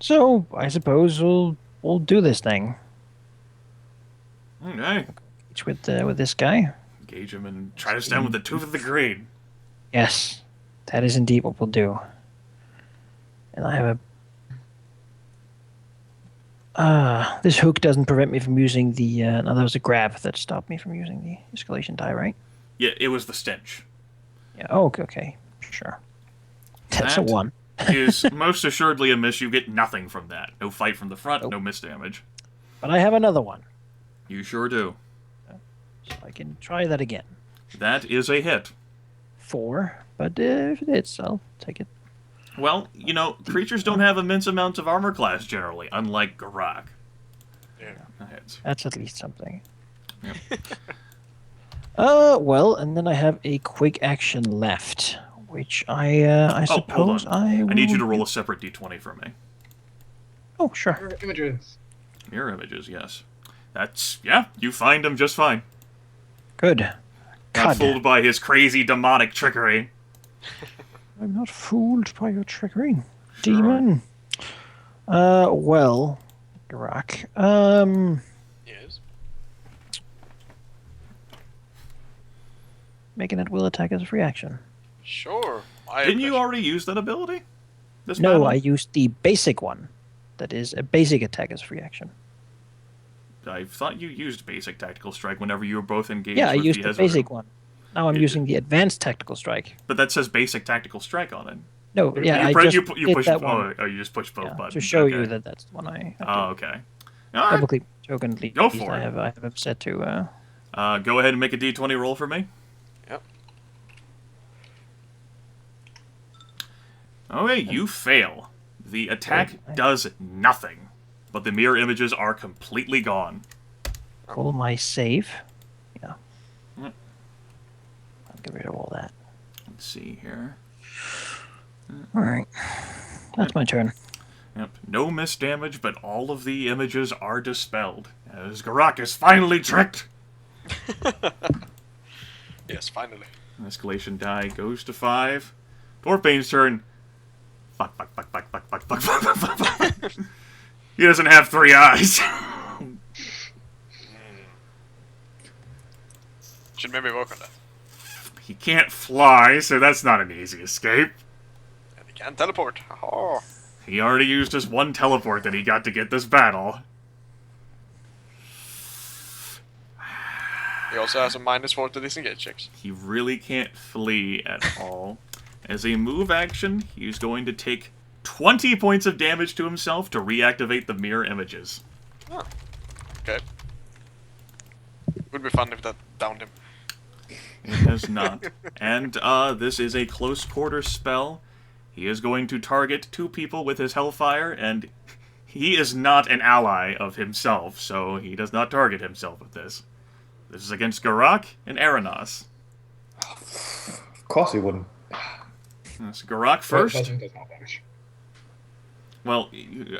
So I suppose we'll do this thing. Okay. Each with this guy. Engage him and try to stand with the tooth of the green. Yes, that is indeed what we'll do. And I have a. This hook doesn't prevent me from using the. No, that was a grab that stopped me from using the escalation die, right? Yeah, it was the stench. Yeah. Oh, okay. Sure. That's a That 1. is most assuredly a miss. You get nothing from that. No fight from the front, Nope. no miss damage. But I have another one. You sure do. So I can try that again. That is a hit. 4. But if it hits, I'll take it. Well, you know, creatures don't have immense amounts of armor class generally, unlike Geráck. Yeah. That hits. That's at least something. Yep. Well, and then I have a quick action left, which I hold suppose on. I will... I need you to roll a separate d20 for me. Oh, sure. Mirror images. Mirror images, yes. That's, yeah, you find him just fine. Good. Not God. fooled by his crazy demonic trickery. I'm not fooled by your trickery, demon. Well, Geráck. Yes. Making it will attack as a free action. Sure. Didn't you already use that ability? This No, battle? I used the basic one. That is a basic attack as a free action. I thought you used basic tactical strike whenever you were both engaged Yeah, I with used the the basic Ezreal. one. Now I'm It- using the advanced tactical strike. But that says basic tactical strike on it. No, yeah, I you, just you did push that one. Oh, you just push both Yeah, buttons. to show you Okay. that that's the one I have Oh, okay. All right. double click token at least. Go for I it. have him set to Go ahead and make a d20 roll for me. Yep. Okay, you fail. The attack does nothing, but the mirror images are completely gone. pull my save. Yeah. Mm. I'll get rid of all that. Let's see here. Alright. That's my turn. Yep, no miss damage, but all of the images are dispelled, as Geráck is finally tricked! Yes, finally. Escalation die goes to 5. Dwarfbane's turn. Fuck, fuck, fuck, fuck, fuck, fuck, fuck, fuck, fuck, fuck, fuck. He doesn't have 3 eyes. Should maybe work on that. He can't fly, so that's not an easy escape. And he can teleport. Oh. He already used his 1 teleport that he got to get this battle. He also has a -4 to disengage checks. He really can't flee at all. As a move action, he's going to take 20 points of damage to himself to reactivate the mirror images. Oh. Okay. Would be fun if that downed him. It has not. And this is a close quarter spell. He is going to target 2 people with his Hellfire, and he is not an ally of himself, so he does not target himself with this. This is against Geráck and Aranas. Of course he wouldn't. That's Geráck first. Bludgeoning does not damage. Well,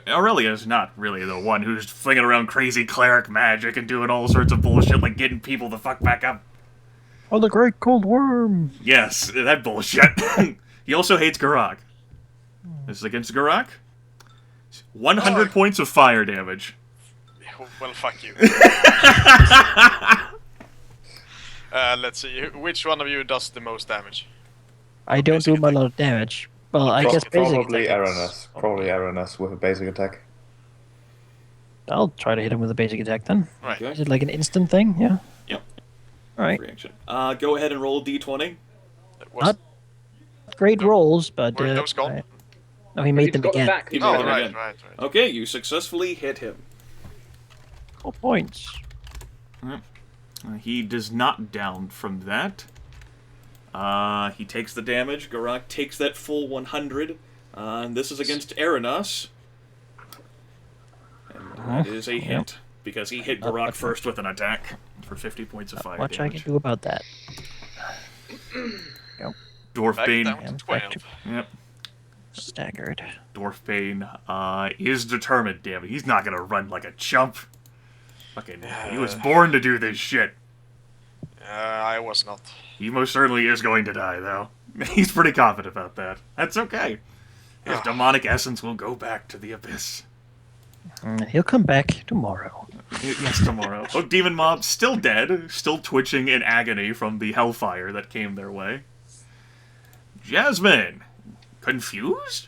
Aurelia is not really the one who's flinging around crazy cleric magic and doing all sorts of bullshit like getting people the fuck back up. Oh, the great cold worm! Yes, that bullshit. He also hates Geráck. This is against Geráck. 100 points of fire damage. Well, fuck you. Let's see. Which one of you does the most damage? I don't do Basic him a lot of damage. Well, I guess basic Probably attack is- Aranas. Probably Aranas with a basic attack. I'll try to hit him with a basic attack then. Right. Is it like an instant thing? Yeah. Yep. Alright. Reaction. Go ahead and roll d20. That was... Not great rolls, but. Were those gone? No, he made He's them got them again. back. He Oh, made them right, again. right. Okay, you successfully hit him. 4 points. He does not down from that. He takes the damage. Geráck takes that full 100. And this is against Aranas. And that is a hit, because he hit Geráck first with an attack for 50 points of fire Much I damage. can do about that. Dwarf Back Bane. down to And 12. back to- Yep. Staggered. Dwarf Bane is determined, damn it. He's not gonna run like a chump. Fucking, he was born to do this shit. I was not. He most certainly is going to die, though. He's pretty confident about that. That's okay. His demonic essence will go back to the abyss. He'll come back tomorrow. Yes, tomorrow. Oh, demon mob still dead, still twitching in agony from the hellfire that came their way. Jasmine, confused?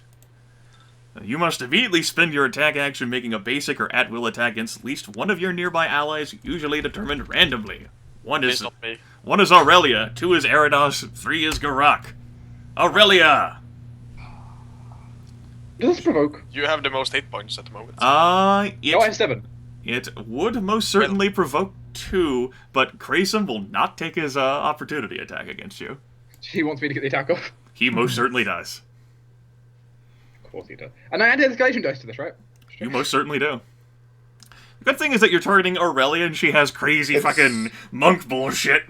You must immediately spend your attack action making a basic or at-will attack against at least one of your nearby allies, usually determined randomly. One is Aurelia, 2 is Aranas, 3 is Geráck. Aurelia! Does this provoke? You have the most hit points at the moment. No, I have 7. It would most certainly provoke 2, but Grayson will not take his opportunity attack against you. He wants me to get the attack off. He most certainly does. Of course he does. And I added escalation dice to this, right? You most certainly do. The good thing is that you're targeting Aurelia and she has crazy fucking monk bullshit.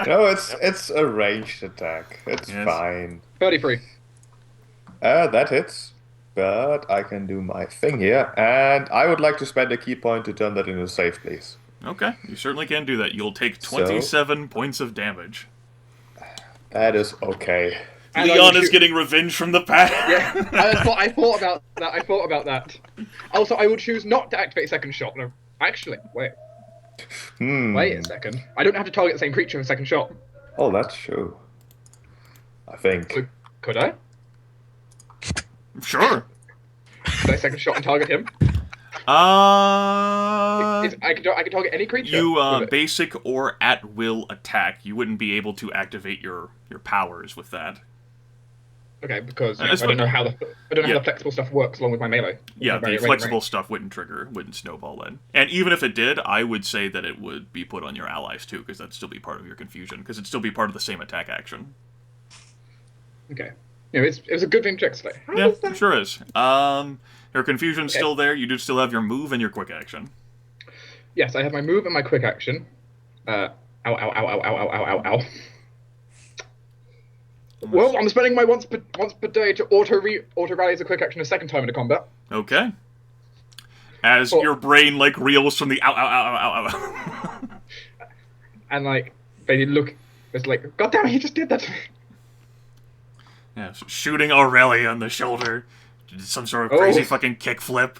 No, it's a ranged attack. It's fine. 33. That hits. But I can do my thing here, and I would like to spend a key point to turn that into a save, please. Okay, you certainly can do that. You'll take 27 points of damage. That is okay. And Leon is getting revenge from the past. Yeah, I thought about that. Also, I would choose not to activate second shot. No, actually, wait. Wait a second. I don't have to target the same creature for second shot. Oh, that's true. I think. Could I? Sure. Could I second shot and target him? I can target any creature. You basic or at will attack. You wouldn't be able to activate your powers with that. Okay, because I don't know how the flexible stuff works along with my melee. Yeah, the flexible stuff wouldn't snowball then. And even if it did, I would say that it would be put on your allies too, because that'd still be part of your confusion, because it'd still be part of the same attack action. Okay. Yeah, it was a good thing to explain. Yeah, it sure is. Your confusion's still there. You do still have your move and your quick action. Yes, I have my move and my quick action. Ow, ow, ow, ow, ow, ow, ow, ow, ow. Well, I'm spending my once per day to auto rally as a quick action a second time in a combat. Okay. As your brain reels from the ow, ow, ow, ow, ow, ow. And they look, it's like, God damn it, he just did that to me. Yeah, shooting Aurelia on the shoulder. Some sort of crazy fucking kickflip.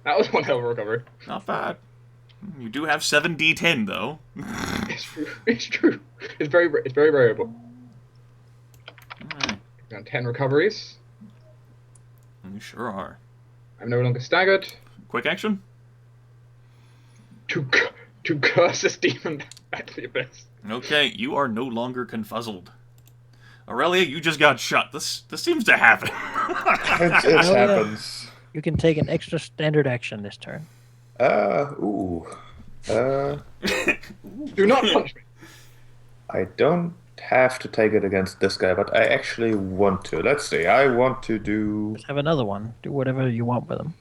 That was one hell of a recovery. Not bad. You do have 7d10 though. It's true. It's true. It's very variable. Alright. 10 recoveries. You sure are. I'm no longer staggered. Quick action? To curse this demon back to the abyss. Okay, you are no longer confuzzled. Aurelia, you just got shot. This seems to happen. It happens. You can take an extra standard action this turn. Do not punch me. I don't have to take it against this guy, but I actually want to. Let's see. I want to do. Just have another one. Do whatever you want with them.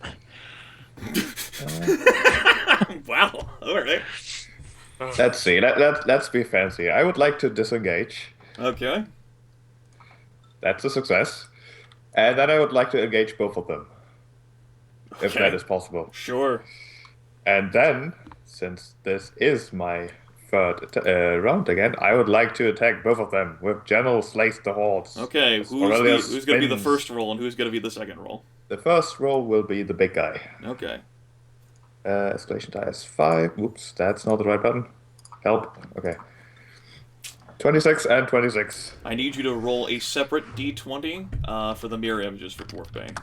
Wow. All right. Let's see. Let's be fancy. I would like to disengage. Okay. That's a success. And then I would like to engage both of them. Okay. If that is possible. Sure. And then, since this is my third round again, I would like to attack both of them with General Slays the Hordes. Okay, who's going to be the first roll and who's going to be the second roll? The first roll will be the big guy. Okay. Escalation die is 5. Oops, that's not the right button. Help. Okay. 26 and 26. I need you to roll a separate d20 for the mirror images for Dwarf Bane.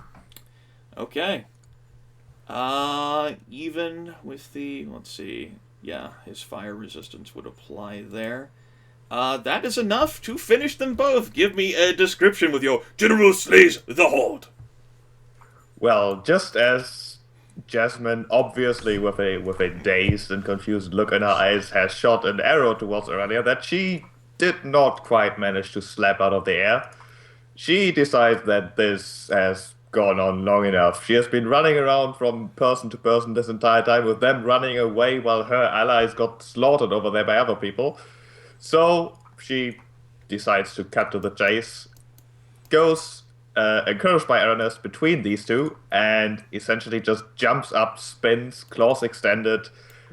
Okay. Even with the... Let's see. Yeah, his fire resistance would apply there. That is enough to finish them both. Give me a description with your General Slays the Horde. Well, just as Jasmine, obviously with a dazed and confused look in her eyes, has shot an arrow towards Aurelia that she did not quite manage to slap out of the air, she decides that this has gone on long enough. She has been running around from person to person this entire time, with them running away while her allies got slaughtered over there by other people. So she decides to cut to the chase, goes, encouraged by Aranas, between these two, and essentially just jumps up, spins, claws extended,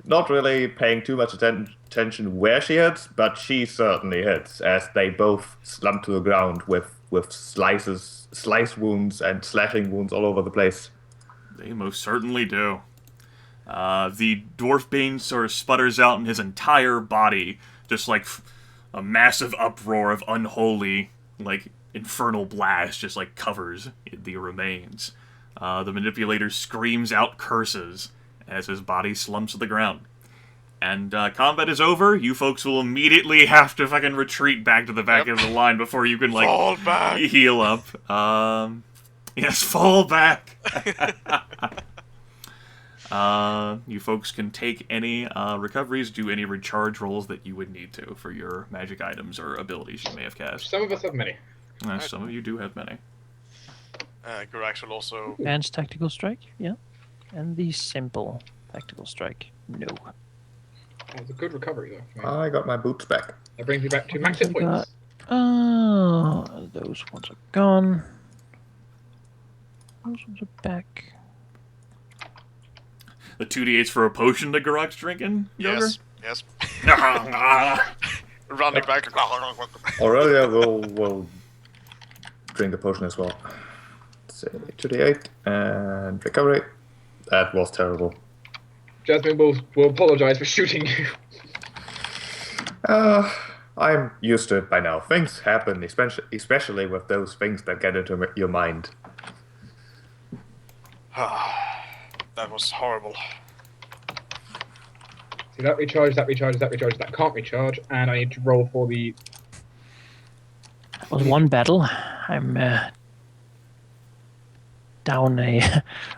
not really paying too much attention where she hits, but she certainly hits, as they both slump to the ground with slice wounds and slashing wounds all over the place. They most certainly do. The Dwarf Bane sort of sputters out, and his entire body, just like a massive uproar of unholy, like, infernal blast, just like covers the remains. The Manipulator screams out curses as his body slumps to the ground. And combat is over. You folks will immediately have to fucking retreat back to the back of the line before you can, like, Fall back. heal up. Yes, fall back. You folks can take any recoveries, do any recharge rolls that you would need to for your magic items or abilities you may have cast. Some of us have many. Some of you do have many. Geráck will also... Advanced tactical strike, yeah. And the simple tactical strike, no. Oh, it's a good recovery, though. I got my boots back. That brings me back to max hit What have we points. Those ones are gone. Those ones are back. The 2d8s for a potion that Geráck's drinking, Goger? Yes. Yes. Running back. Aurelia will drink the potion as well. Say 2d8 and recovery. That was terrible. Jasmine will apologize for shooting you. I'm used to it by now. Things happen, especially with those things that get into your mind. That was horrible. See, that recharges, that can't recharge, and I need to roll for the... That was one battle. I'm down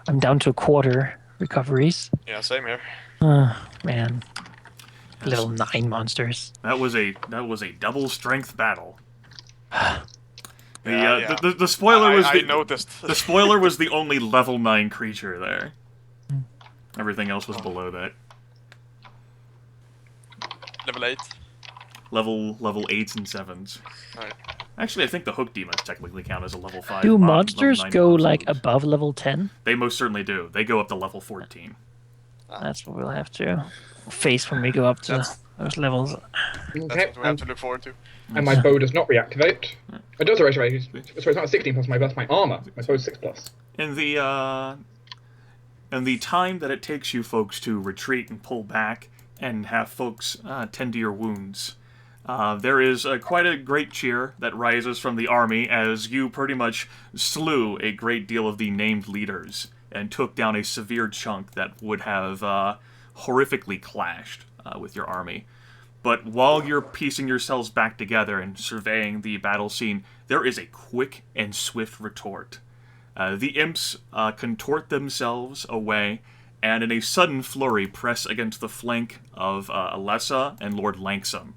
I'm down to a quarter recoveries. Yeah, same here. Man. Little 9 monsters. That was a double strength battle. Yeah. The spoiler was I noticed. the spoiler was the only level 9 creature there. Everything else was below that. Level 8. Level 8s and 7s. Alright. Actually, I think the hook demons technically count as a level 5. Do level monsters 9 go monsters. like above level 10? They most certainly do. They go up to level 14. That's what we'll have to face when we go up to That's- those levels. Okay, That's what we have to look forward to. and my bow does not reactivate. It does reactivate. So it's not a 16 plus that's my armor. My bow's 6 plus. In the time that it takes you folks to retreat and pull back and have folks tend to your wounds, there is quite a great cheer that rises from the army as you pretty much slew a great deal of the named leaders and took down a severe chunk that would have horrifically clashed with your army. But while you're piecing yourselves back together and surveying the battle scene, there is a quick and swift retort. The imps contort themselves away, and in a sudden flurry press against the flank of Alessa and Lord Lanksome.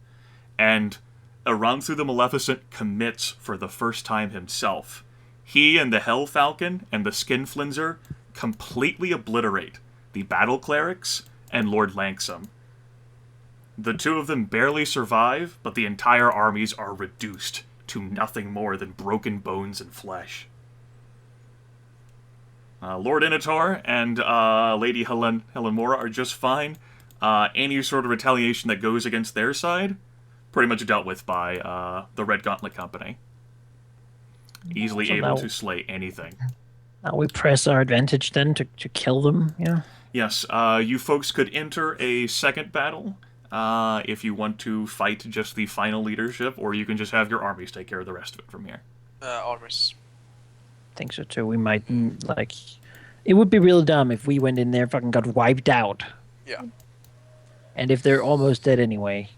And around through the Maleficent commits for the first time himself. He and the Hell Falcon and the Skin Flinzer completely obliterate the Battle Clerics and Lord Lanksome. The two of them barely survive, but the entire armies are reduced to nothing more than broken bones and flesh. Lord Initor and Lady Helenmora are just fine. Any sort of retaliation that goes against their side, pretty much dealt with by the Red Gauntlet Company. Easily So able now- to slay anything. Now we press our advantage then to kill them, yeah? Yes, you folks could enter a second battle if you want to fight just the final leadership, or you can just have your armies take care of the rest of it from here. Armors. Think so too. We might, like... It would be real dumb if we went in there fucking got wiped out. Yeah. And if they're almost dead anyway.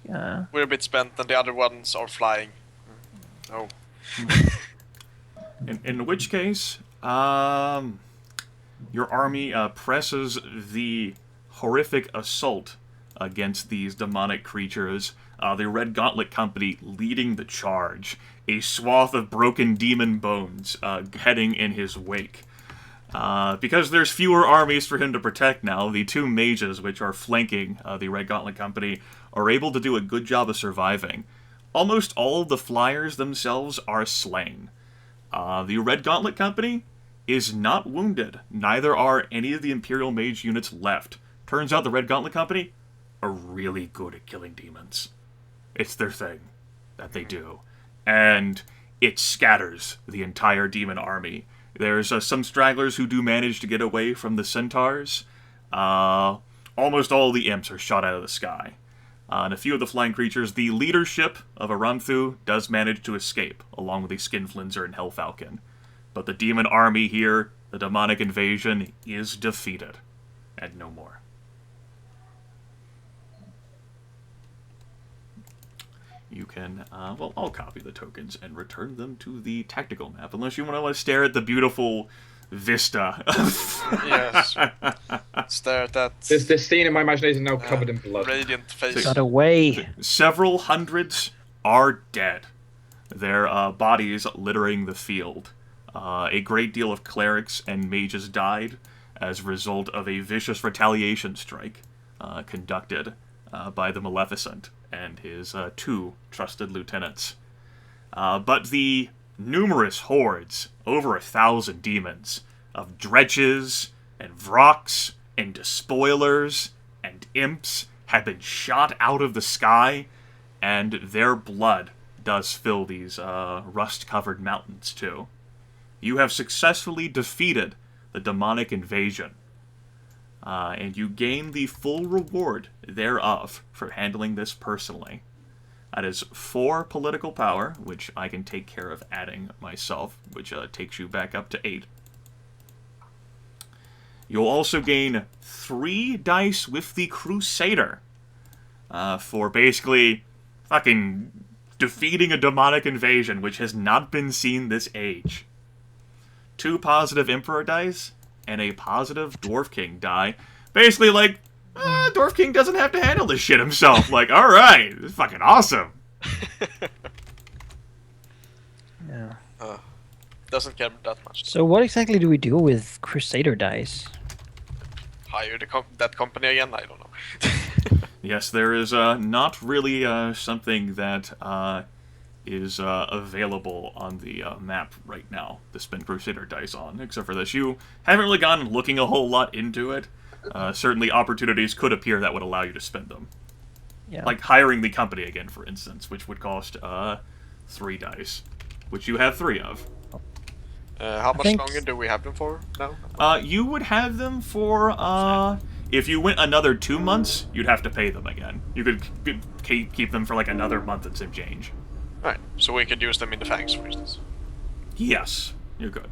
We're a bit spent and the other ones are flying. Oh. In which case, your army presses the horrific assault against these demonic creatures. The Red Gauntlet Company leading the charge. A swath of broken demon bones heading in his wake. Because there's fewer armies for him to protect now, the two mages which are flanking the Red Gauntlet Company are able to do a good job of surviving. Almost all of the flyers themselves are slain. The Red Gauntlet Company is not wounded. Neither are any of the Imperial Mage units left. Turns out the Red Gauntlet Company are really good at killing demons. It's their thing that they do. And it scatters the entire demon army. There's some stragglers who do manage to get away from the centaurs. Almost all the imps are shot out of the sky. And a few of the flying creatures, the leadership of Aranthu does manage to escape, along with the Skinflinzer and Hellfalcon. But the demon army here, the demonic invasion, is defeated. And no more. You can, I'll copy the tokens and return them to the tactical map, unless you want to stare at the beautiful vista. Yes. Stare at that. This scene in my imagination is now covered in blood. Radiant face. Got away. Several hundreds are dead. Their bodies littering the field. A great deal of clerics and mages died as a result of a vicious retaliation strike conducted by the Maleficent and his 2 trusted lieutenants. But the numerous hordes, over 1,000 demons, of dretches and vrocks and despoilers and imps have been shot out of the sky, and their blood does fill these rust-covered mountains too. You have successfully defeated the demonic invasion, and you gain the full reward thereof for handling this personally. That is 4 political power, which I can take care of adding myself, which takes you back up to 8. You'll also gain 3 dice with the Crusader for basically fucking defeating a demonic invasion, which has not been seen this age. 2 positive Emperor dice and a positive Dwarf King die. Basically, like, Dwarf King doesn't have to handle this shit himself. Like, alright, this is fucking awesome. Yeah. Doesn't care that much. So what exactly do we do with Crusader dice? Hire that company again? I don't know. Yes, there is not really something that is available on the map right now to spend Crusader dice on, except for this. You haven't really gone looking a whole lot into it. Certainly opportunities could appear that would allow you to spend them. Yeah. Like hiring the company again, for instance, which would cost 3 dice, which you have 3 of. How much longer do we have them for now? You would have them for, if you went another 2 months, you'd have to pay them again. You could keep them for like another month and some change. Right, so we could use them in the Fangs, for instance. Yes, you're good.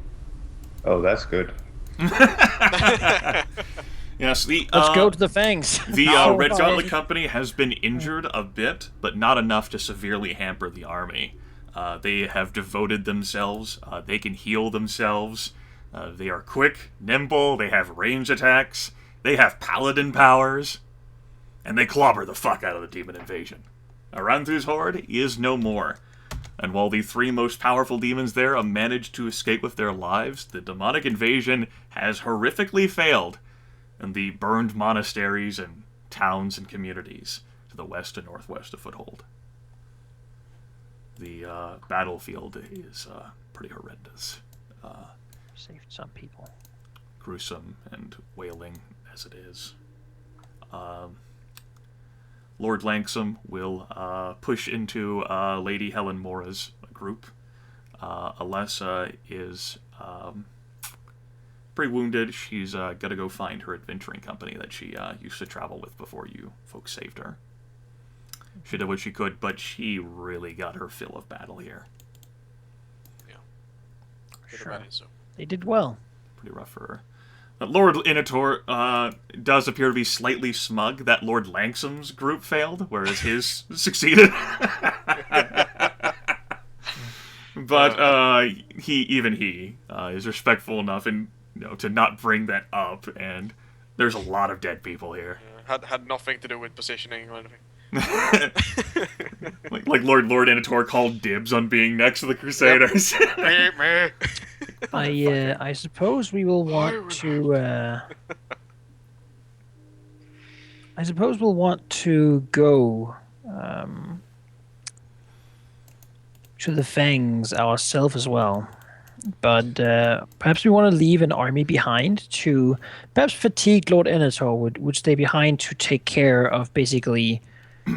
Oh, that's good. Yes, Let's go to the Fangs. The Red Gauntlet Company has been injured a bit, but not enough to severely hamper the army. They have devoted themselves. They can heal themselves. They are quick, nimble. They have range attacks. They have paladin powers. And they clobber the fuck out of the demon invasion. Aranthu's horde is no more. And while the 3 most powerful demons there have managed to escape with their lives, the demonic invasion has horrifically failed in the burned monasteries and towns and communities to the west and northwest of Foothold. The battlefield is pretty horrendous. Saved some people. Gruesome and wailing as it is. Lord Langsam will push into Lady Helen Mora's group. Alessa is pretty wounded. She's got to go find her adventuring company that she used to travel with before you folks saved her. She did what she could, but she really got her fill of battle here. Yeah. Sure. They did well. Pretty rough for her. Lord Inator does appear to be slightly smug that Lord Langsam's group failed, whereas his succeeded. But he is respectful enough and to not bring that up, and there's a lot of dead people here. Had nothing to do with positioning or anything. like Lord Inator called dibs on being next to the Crusaders. Yep. I suppose we will want to. I suppose we'll want to go to the Fangs ourselves as well, but perhaps we want to leave an army behind to perhaps fatigued Lord Enator would stay behind to take care of basically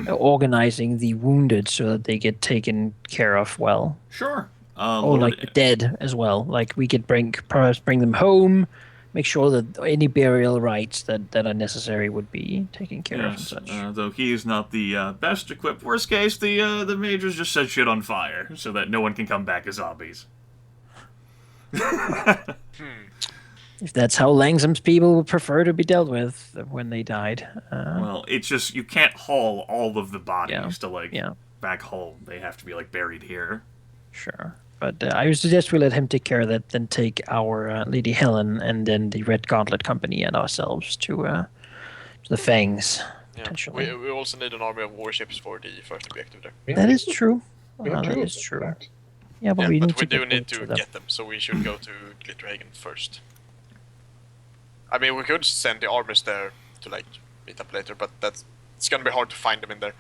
organizing the wounded so that they get taken care of well. Sure. Or like the dead as well. Like we could perhaps bring them home, make sure that any burial rites that are necessary would be taken care of and Yes, such. though he is not the best equipped. Worst case, the mages just set shit on fire so that no one can come back as zombies. If that's how Langsam's people would prefer to be dealt with when they died. Well, it's just you can't haul all of the bodies to yeah. back home. They have to be buried here. Sure. But I would suggest we let him take care of that, then take our Lady Helen and then the Red Gauntlet Company and ourselves to the Fangs, potentially. We also need an army of warships for the first objective there. Yeah. That is true. We have two That of is them, true. in fact. Yeah, but Yeah, we but need we to do get need to to them. get them, so we should go to Glitterhagen first. I mean, we could send the armies there to meet up later, but it's gonna be hard to find them in there.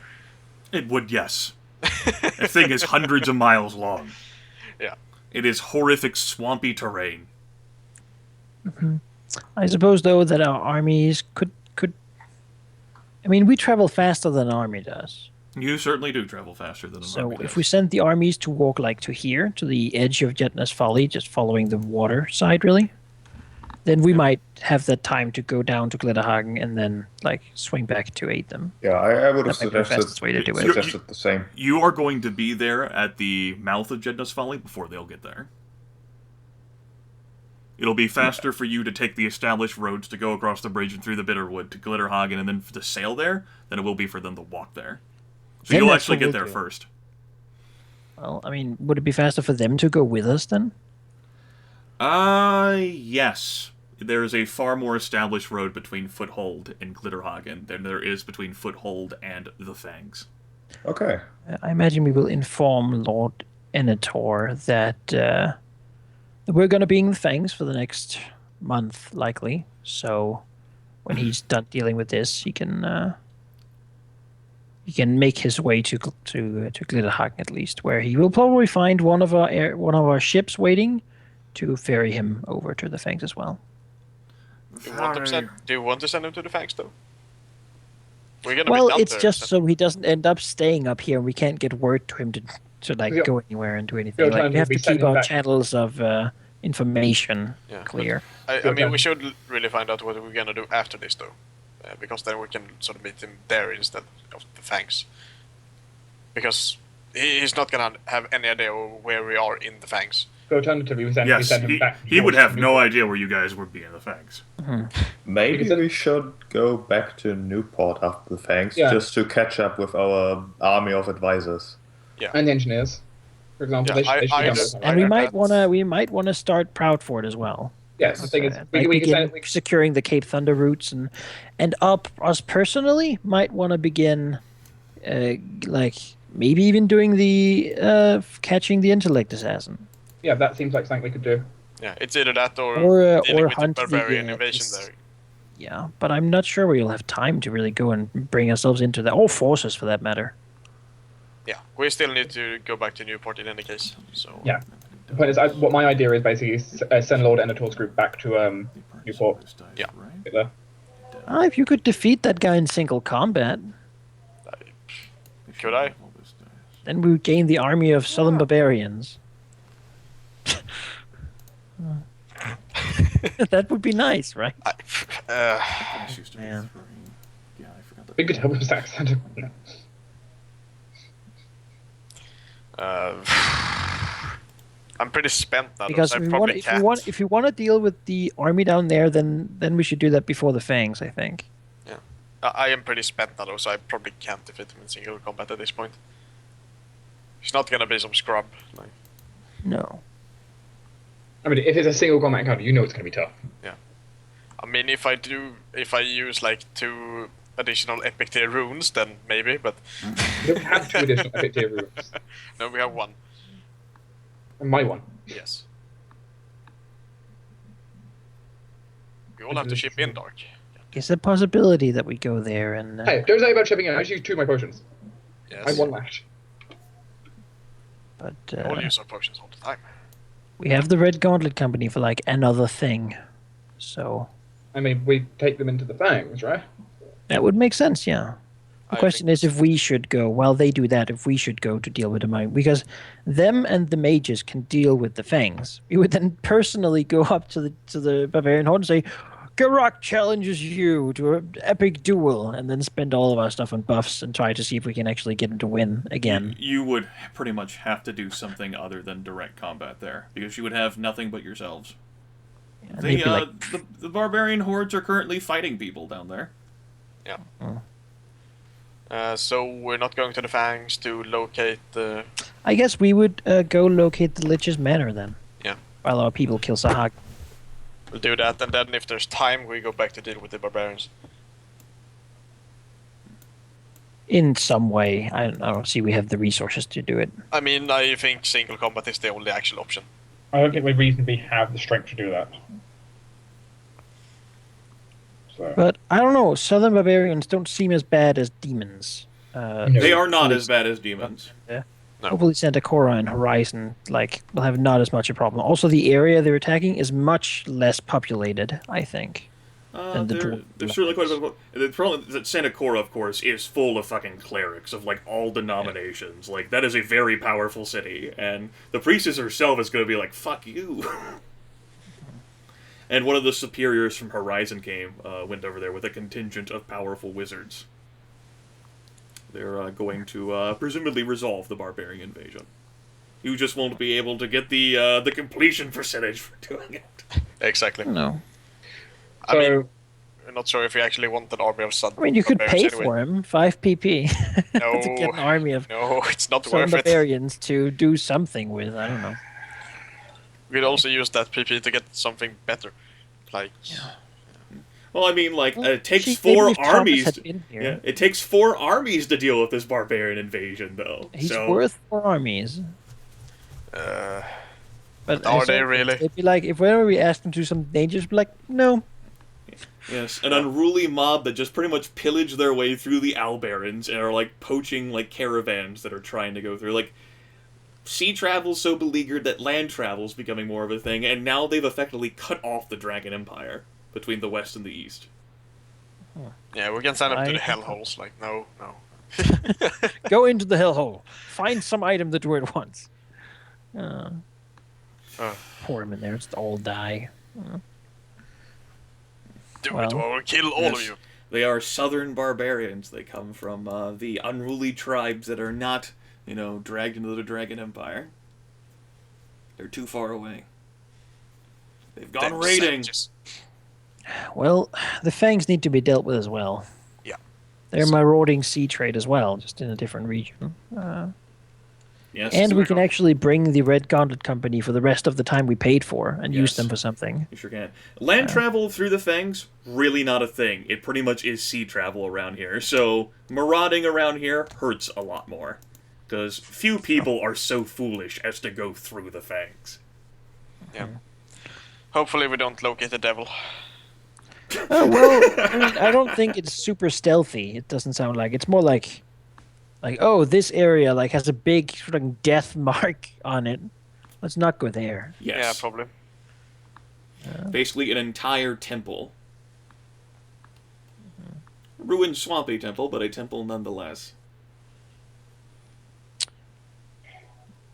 It would, yes. The thing is hundreds of miles long. Yeah. It is horrific, swampy terrain. I suppose, though, that our armies could. I mean, we travel faster than an army does. You certainly do travel faster than an So army if does. we send the armies to walk to here, to the edge of Jetna's Folly, just following the water side, really, then we might have that time to go down to Glitterhagen and then swing back to aid them. Yeah, I would have That might be the suggested, fastest way to do it. suggested the same. You are going to be there at the mouth of Jedna's Folly before they'll get there. It'll be faster for you to take the established roads to go across the bridge and through the Bitterwood to Glitterhagen and then to sail there than it will be for them to walk there. So Then you'll that's actually what get we'll there do. first. Well, I mean, would it be faster for them to go with us then? Yes. There is a far more established road between Foothold and Glitterhagen than there is between Foothold and the Fangs. Okay. I imagine we will inform Lord Enator that we're going to be in the Fangs for the next month, likely. So when he's done dealing with this, he can make his way to Glitterhagen at least, where he will probably find one of our ships waiting to ferry him over to the Fangs as well. Do you want to send him to the Fangs, though? We're gonna Well, be down it's there, just so- so he doesn't end up staying up here, and we can't get word to him to Yeah. go anywhere and do anything. Yeah, trying We to have be to keep sending our back. channels of information Yeah, clear. I mean, we should really find out what we're gonna do after this, though, because then we can sort of meet him there instead of the Fangs. Because he's not gonna have any idea where we are in the Fangs. So alternatively, we send Yes, him back. he would have no Newport. idea where you guys would be in the Fangs. Maybe Because we should go back to Newport after the Fangs, Yeah. just to catch up with our army of advisors. And the engineers, for example. Yeah, they should I be done just- with And we that's- might want to start Proudfort as well. Yes, the thing is, we can begin send. securing the Cape Thunder routes, and us personally might want to begin, maybe even doing the catching the intellect assassin, Yeah, that seems like something we could do. Yeah, it's either that or or dealing with hunt the barbarian the invasion there. Yeah, but I'm not sure we'll have time to really go and bring ourselves into that, or forces for that matter. Yeah, we still need to go back to Newport in any case. So Yeah. The point is, what my idea is basically send Lord Enator's group back to Newport. Yeah. There. If you could defeat that guy in single combat, Could I? then we would gain the army of southern barbarians. That would be nice, right? Man. Yeah, I forgot that. We could help with that accent. I'm pretty spent now. Because so I if probably can't. you want to deal with the army down there, then we should do that before the Fangs, I think. I am pretty spent now, though, so I probably can't defeat him in single combat at this point. He's not gonna be some scrub. No. I mean, if it's a single combat encounter, you know it's going to be tough. I mean, if I use like 2 additional epic tier runes, then maybe, but You don't have 2 additional epic tier runes. no, we have 1. And my one. Yes. We all have to ship in, Dark. It's a possibility that we go there and Hey, don't say about shipping in. I just used 2 of my potions. Yes. I have 1 left. but We all use our potions all the time. we have the Red Gauntlet Company for another thing. So I mean, we take them into the Fangs, right? that would make sense, yeah. The question is if we should go, while they do that, if we should go to deal with the mine. Because them and the mages can deal with the fangs. We would then personally go up to the barbarian horde and say, Geráck challenges you to an epic duel, and then spend all of our stuff on buffs and try to see if we can actually get him to win again. You would pretty much have to do something other than direct combat there, because you would have nothing but yourselves. And they'd be like, The barbarian hordes are currently fighting people down there. Yeah. Oh. So we're not going to the Fangs to locate the... I guess we would go locate the Lich's Manor then. Yeah. While our people kill Sahag. We'll do that, and then if there's time, we go back to deal with the barbarians. In some way. I don't see we have the resources to do it. I mean, I think single combat is the only actual option. I don't think we reasonably have the strength to do that. So. But I don't know. Southern barbarians don't seem as bad as demons. They are not as bad as demons. Yeah. No. Hopefully Santa Cora and Horizon will have not as much a problem. Also, the area they're attacking is much less populated, I think. There's certainly quite a bit of... The problem is that Santa Cora, of course, is full of fucking clerics of, all denominations. Like, that is a very powerful city, and the priestess herself is going to be like, fuck you. And one of the superiors from Horizon went over there with a contingent of powerful wizards. They're going to presumably resolve the barbarian invasion. You just won't be able to get the completion percentage for doing it. Exactly. No. I mean, I'm not sure if we actually want an army of Southern I mean, you could pay anyway. for him 5 PP No. to get an army of No, it's not Southern worth it. barbarians to do something with. I don't know. We'd also use that PP to get something better. Like... Well, I mean, it takes Maybe 4 if Thomas armies. had been here. Yeah, it takes 4 armies to deal with this barbarian invasion, though. He's so, worth 4 armies. But are they really? They'd be like, if whenever we ask them to do something dangerous, be like, no. Yes, an unruly mob that just pretty much pillage their way through the Albarans and are poaching caravans that are trying to go through. Sea travel's so beleaguered that land travel's becoming more of a thing, and now they've effectively cut off the Dragon Empire between the west and the east. Yeah, we can send them to the hellholes. No. Go into the hellhole. Find some item the druid wants. Pour him in there. Just all die. Do it or we'll kill all of you. They are southern barbarians. They come from the unruly tribes that are not, dragged into the Dragon Empire. They're too far away. They've gone raiding. Well, the fangs need to be dealt with as well. Yeah. They're marauding sea trade as well, just in a different region. Yes, and we can actually bring the Red Gauntlet Company for the rest of the time we paid for and use them for something. You sure can. Land travel through the Fangs, really not a thing. It pretty much is sea travel around here. So, marauding around here hurts a lot more. Because few people are so foolish as to go through the Fangs. Yeah. Hopefully we don't locate the devil. Well, I don't think it's super stealthy. It doesn't sound like. It's more like, oh, this area has a big sort of death mark on it. Let's not go there. Yes. Yeah, probably. Basically an entire temple. Ruined swampy temple, but a temple nonetheless.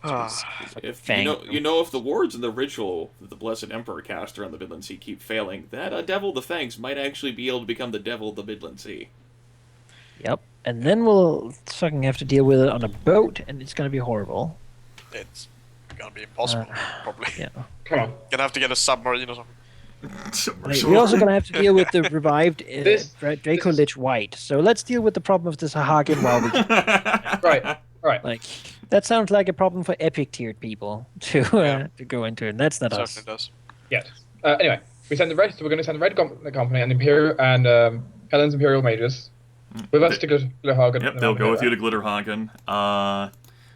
If if the wards in the ritual that the Blessed Emperor cast around the Midland Sea keep failing, that Devil of the Fangs might actually be able to become the Devil of the Midland Sea. Yep. And then we'll fucking have to deal with it on a boat, and it's gonna be horrible. It's gonna be impossible, probably. Yeah. Come on. Gonna have to get a submarine or something. We're also gonna have to deal with the revived Draco this- Lich White. So let's deal with the problem of the Sahagin while we can. Right. That sounds like a problem for epic tiered people to go into, and that's not us. Certainly does. Yes. Anyway, we're going to send the Red Company and Imperial and Helen's Imperial Mages with us to Glitterhagen. Yep, they'll go with you to Glitterhagen.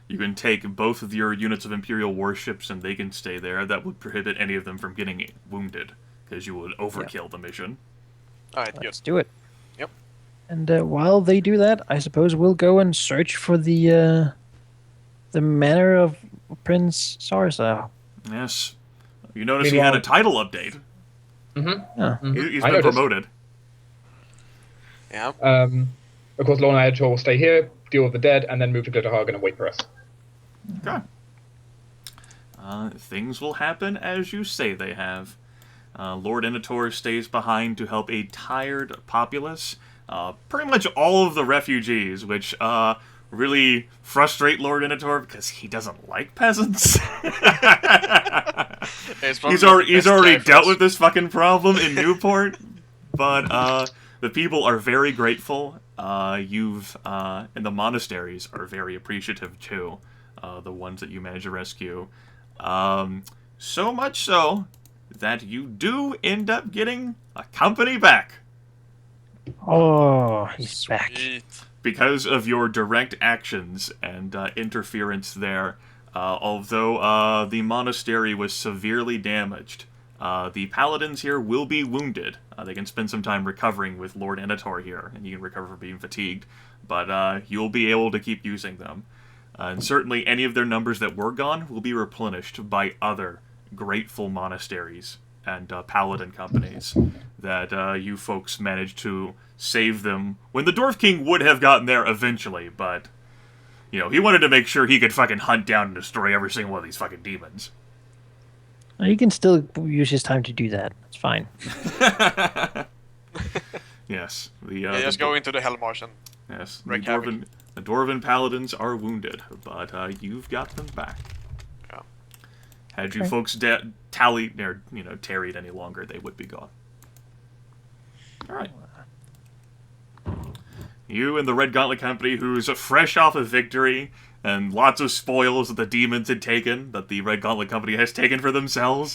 You can take both of your units of Imperial warships and they can stay there. That would prohibit any of them from getting wounded, because you would overkill the mission. Alright, Let's good. do it. Yep. And while they do that, I suppose we'll go and search for the manor of Prince Sarsa. Yes. You notice he had a title update. Mm-hmm. Oh. He's I been noticed. promoted. Yeah. Of course, Lord Editor will stay here, deal with the dead, and then move to Glitterhagen and wait for us. Okay. Things will happen as you say they have. Lord Enitor stays behind to help a tired populace. Pretty much all of the refugees, which really frustrate Lord Enitor because he doesn't like peasants. He's already dealt with this fucking problem in Newport, but the people are very grateful. And the monasteries are very appreciative too. The ones that you manage to rescue. So much so that you do end up getting a company back. Oh, he's back. Sweet. Because of your direct actions and interference there, although the monastery was severely damaged, the paladins here will be wounded. They can spend some time recovering with Lord Enitor here, and you can recover from being fatigued, but you'll be able to keep using them. And certainly any of their numbers that were gone will be replenished by other grateful monasteries and paladin companies that you folks managed to save them when the Dwarf King would have gotten there eventually, but, you know, he wanted to make sure he could fucking hunt down and destroy every single one of these fucking demons. He can still use his time to do that. It's fine. Yes. Just go into the Hellmarsh and Yes, wreak havoc. the Dwarven paladins are wounded, but you've got them back. Yeah. Had you folks tarried any longer, they would be gone. All right. You and the Red Gauntlet Company, who's fresh off of victory and lots of spoils that the demons had taken, that the Red Gauntlet Company has taken for themselves.